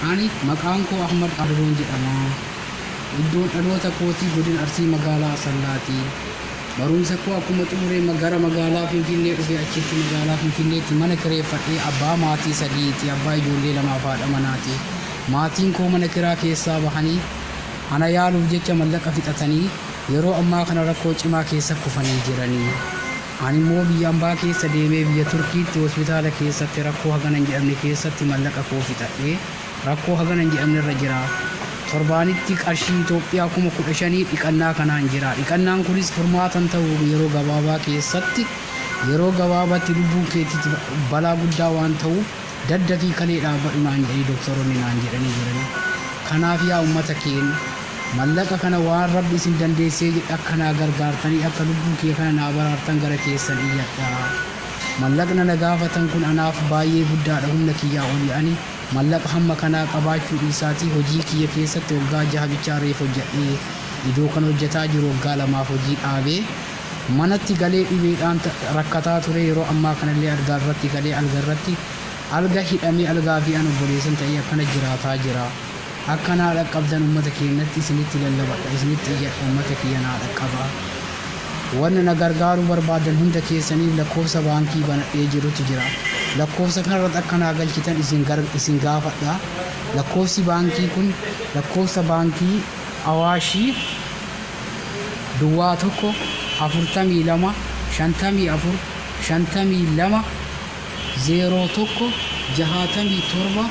Ani maqaan koo Ahmad Arroon jedhama. Iddoon dhaloota kootii godina Arsii magaalaa Asallaati. Barumsa koo akkuma xumuree gara magaalaa Finfinnee dhufee achitti magaalaa Finfinneetti mana kireeffadhee abbaa maatii sadiiti. Abbaa ijoollee lamaaf haadha manaati. Maatiin koo mana kiraa keessaa bahanii ana yaaluuf jecha mallaqa fixatanii yeroo ammaa kana rakkoo cimaa keessa kufanii jiranii. Ani immoo biyya ambaa keessa deemee biyya Turkiitti hospitaala keessatti rakkoo hagana hin jedhamne keessatti mallaqa koo fixadhee rakkoo hagana hin jedhamne irra jira. Torbaanitti qarshii Itoophiyaa 15,000 dhiqannaa kanaan jira. Dhiqannaan kunis furmaatan ta'u yeroo gabaabaa keessatti yeroo gabaabaatti lubbuu keetitti balaa guddaa waan ta'uuf daddafii kalee dhaabbadhu naan jedhanii doktoroonni naan jedhanii jirani. Kanaaf yaa uummata keenya mallaqa kana waan rabbi isin dandeessee akka naa gargaartanii akka lubbuu kee kana naa baraartan gara keessan iyyadha. Mallaqna na gaafatan kun anaaf baay'ee guddaadha humna kiyyaa olii ani mallaqa hamma kanaa qabaachuu dhiisaatii hojii kiyya keessatti waggaa 6 bichaa reef hojjedhee iddoo kan hojjetaa jiru waggaa 2 hojii dhaabee manatti galee dhibeedhaan rakkataa ture yeroo ammaa kanallee algaa irratti galee alga irratti alga hidhamee algaa fi an obboleessan ta'ee akkana jiraataa jira. Akkanaa dhaqqabdan uummata keenyatti isinitti lallabadha isinitti iyyadha uummata kiyya naa dhaqqaba. Wanna na gargaaruu barbaadan hunda keessaniif lakkoofsa baankii banadhee jirutu jira. Lakkoofsa kanarratti akka naa galchitan isin gaafadha. Lakkoofsi baankii kun lakkoofsa baankii Awaashii Duwwaa 1 42 54 52 01 67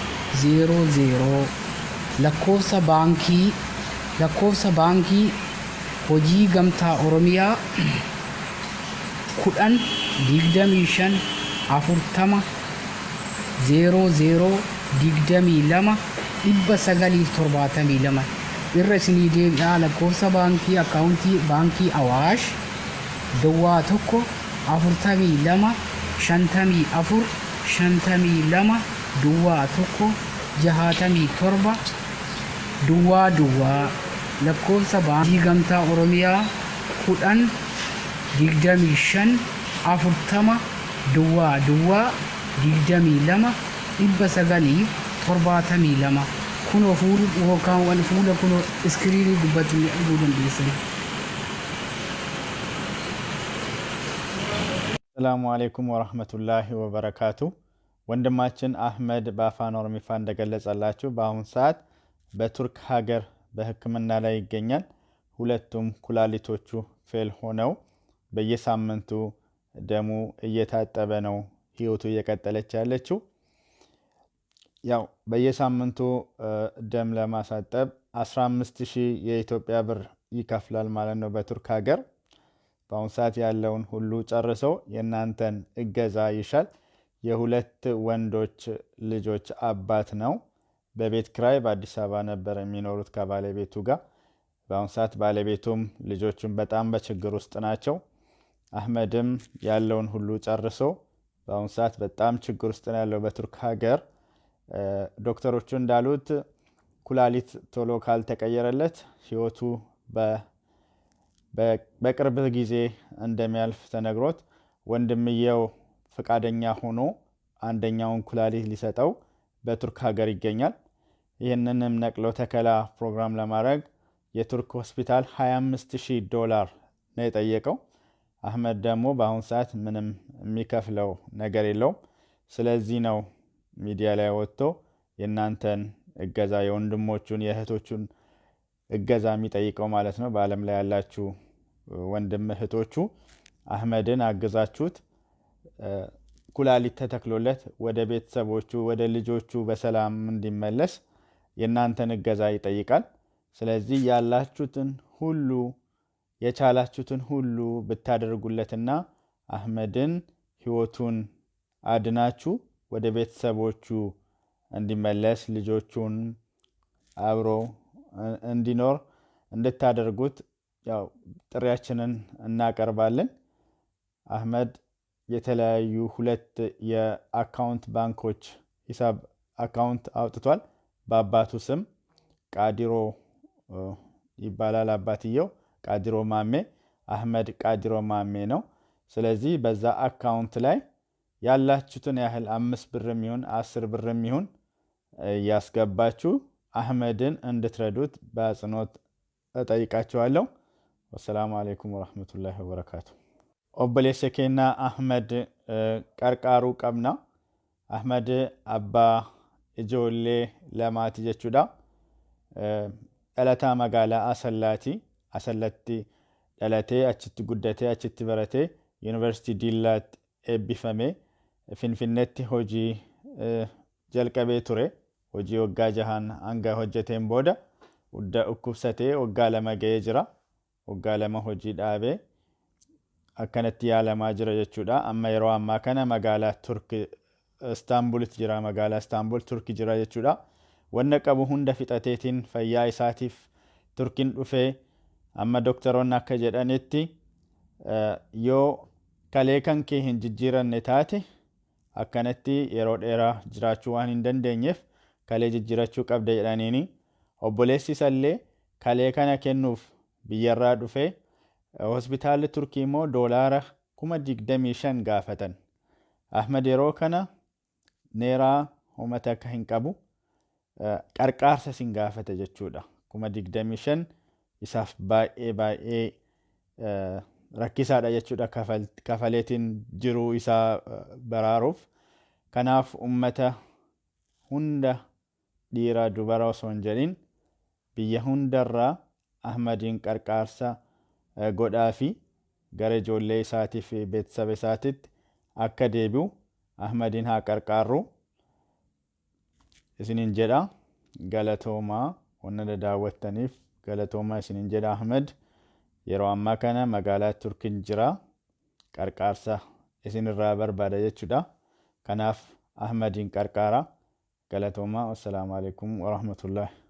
00 lakkoofsa baankii hojii gamtaa Oromiyaa 10 25 40 00 22 972 irra isinii deebi'aa. Lakkoofsa baankii akkaawuntii baankii Awaash Duwwaa 1 42 54 52 Duwwaa 1 67 Duwwaa lakkoofsa baankii gamtaa Oromiyaa 10 25 40 Duwwaa 22 972 kunoo fuula kunoo iskiriinii gubbatti ni arguu dandeessan. ሰላሙ አለይኩም ወራህመቱላሂ ወበረካቱ። ወንድማችን አህመድ በአፋን ኦሮሚፋ እንደገለጸላችሁ በአሁን ሰዓት በቱርክ ሀገር በሕክምና ላይ ይገኛል። ሁለቱም ኩላሊቶቹ ፌል ሆነው በየሳምንቱ ደሙ እየታጠበ ነው ህይወቱ እየቀጠለች ያለችው። ያው በየሳምንቱ ደም ለማሳጠብ 15,000 የኢትዮጵያ ብር ይከፍላል ማለት ነው በቱርክ ሀገር። በአሁን ሰዓት ያለውን ሁሉ ጨርሶ የናንተን እገዛ ይሻል። የሁለት ወንዶች ልጆች አባት ነው። በቤት ክራይ በአዲስ አበባ ነበር የሚኖሩት ከባለቤቱ ጋር። በአሁን ሰዓት ባለቤቱም ልጆቹም በጣም በችግር ውስጥ ናቸው። አህመድም ያለውን ሁሉ ጨርሶ በአሁን ሰዓት በጣም ችግር ውስጥ ነው ያለው በቱርክ ሀገር። ዶክተሮቹ እንዳሉት ኩላሊት ቶሎ ካልተቀየረለት ህይወቱ በቅርብ ጊዜ እንደሚያልፍ ተነግሮት ወንድምየው ፈቃደኛ ሆኖ አንደኛውን ኩላሊት ሊሰጠው በቱርክ ሀገር ይገኛል። ይህንንም ነቅሎ ተከላ ፕሮግራም ለማድረግ የቱርክ ሆስፒታል $25,000 ነው የጠየቀው። አህመድ ደግሞ በአሁን ሰዓት ምንም የሚከፍለው ነገር የለውም። ስለዚህ ነው ሚዲያ ላይ ወጥቶ የናንተን እገዛ የወንድሞቹን የእህቶቹን እገዛ የሚጠይቀው ማለት ነው። በአለም ላይ ያላችሁ ወንድም እህቶቹ አህመድን አግዛችሁት ኩላሊት ተተክሎለት ወደ ቤተሰቦቹ ወደ ልጆቹ በሰላም እንዲመለስ የናንተን እገዛ ይጠይቃል። ስለዚህ ያላችሁትን ሁሉ የቻላችሁትን ሁሉ ብታደርጉለትና አህመድን ህይወቱን አድናችሁ ወደ ቤተሰቦቹ እንዲመለስ ልጆቹን አብሮ እንዲኖር እንድታደርጉት ያው ጥሪያችንን እናቀርባለን። አህመድ የተለያዩ 2 የአካውንት ባንኮች ሂሳብ አካውንት አውጥቷል። በአባቱ ስም ቃዲሮ ይባላል አባትየው ቃዲሮ ማሜ አህመድ ቃዲሮ ማሜ ነው። ስለዚህ በዛ አካውንት ላይ ያላችሁትን ያህል 5 ብርም ይሁን 10 ብርም ይሁን እያስገባችሁ አህመድን እንድትረዱት በአጽንኦት እጠይቃችኋለሁ። ወሰላሙ አለይኩም ወራህመቱላሂ ወበረካቱ። obboleessa keenya Ahmed qarqaaruu qabna. Ahmed abbaa ijoollee lamaati jechuudha. Dhalataa magaalaa Asallaati. Asallatti dhalatee achitti guddatee achitti baratee yuunivarsiitii Diillaatti eebbifamee Finfinneetti hojii jalqabee ture. Hojii waggaa 6 hanga hojjeteen booda dhukkubsatee waggaa 2 ga'ee jira. Waggaa 2 hojii dhaabee akkanatti yaalamaa jira jechuudha. Amma yeroo ammaa kana magaalaa Turki Istaanbulitti jira. Magaalaa Istaanbul Turki jira jechuudha. Wanna qabu hunda fixateetiin fayyaa isaatiif Turkiin dhufee amma doktoroonni akka jedhanitti yoo kalee kan kee hin jijjiiranne taate akkanatti yeroo dheeraa jiraachuu waan hin dandeenyeef kalee jijjiirachuu qabda jedhaniini. Obboleessi isallee kalee kana kennuuf biyyarraa dhufee hospitaalli Turkii immoo doolaara 25,000 gaafatan. Ahmed yeroo kana neeraa homata akka hin qabu qarqaarsa sin gaafata jechuudha. 25,000 isaaf baay'ee rakkisaadha jechuudha kafaleetiin jiruu isaa baraaruuf. Kanaaf ummata hunda dhiira dubara osoo hin jedhin biyya hundarraa Ahmediin qarqaarsa godhaa fi gara ijoollee isaatii fi beeksisa isaatiitti akka deebi'u Ahmediin haa qarqaarru isiniin jedha. Galatoomaa wanna daawwattaniif galatoomaa isiniin jedha. Ahmed yeroo ammaa kana magaalaa Turkiin jira. Qarqaarsa isinirraa barbaada jechuudha. Kanaaf Ahmediin qarqaara. galatoomaa. Wassalaamu alaikum warahmatullahi